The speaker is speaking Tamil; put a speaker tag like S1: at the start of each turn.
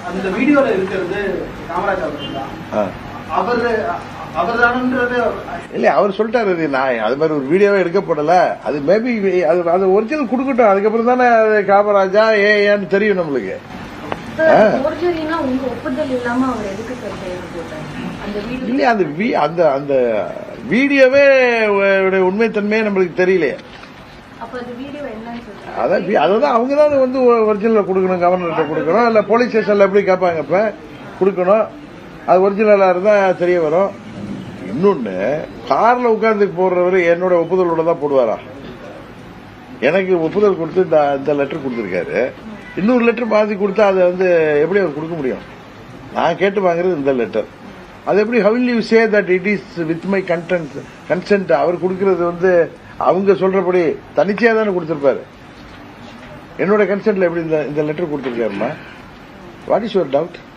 S1: அந்த வீடியோல இருக்கிறது காமராஜ் அவர்கள் தான்.
S2: இல்ல அவர் சொல்லிட்டாரு, நான் அது மாதிரி ஒரு வீடியோவே எடுக்கப்படல, அது மேபி அது ஒரிஜினல் கொடுக்கட்டும், அதுக்கப்புறம் தானே காமராஜா ஏன்னு தெரியும் நம்மளுக்கு. இல்ல அந்த அந்த வீடியோவே உண்மைத்தன்மையே நம்மளுக்கு தெரியலையே. அதான் அவங்க தான் வந்து ஒரிஜினல் கொடுக்கணும், கவர்னர்கிட்ட கொடுக்கணும், இல்ல போலீஸ் ஸ்டேஷன்ல எப்படி கேட்பாங்க, இப்ப கொடுக்கணும். அது ஒரிஜினலா இருந்தா தெரிய வரும். இன்னொன்னு, கார்ல உட்கார்ந்து போடுறவரு என்னோட ஒப்புதலோட தான் போடுவாரா? எனக்கு ஒப்புதல் கொடுத்து இந்த லெட்டர் கொடுத்திருக்காரு, இன்னொரு லெட்டர் மாத்தி கொடுத்தா அதை வந்து எப்படி அவர் கொடுக்க முடியும்? நான் கேட்டு வாங்குறது இந்த லெட்டர். அது எப்படி, how will you say that it is with my consent? அவர் கொடுக்கறது வந்து அவங்க சொல்றபடி தனிச்சையா தானே கொடுத்திருப்பாரு. என்னோட கன்சென்ட்ல எப்படி இந்த லெட்டர் கொடுத்திருக்காருமா? What is your doubt?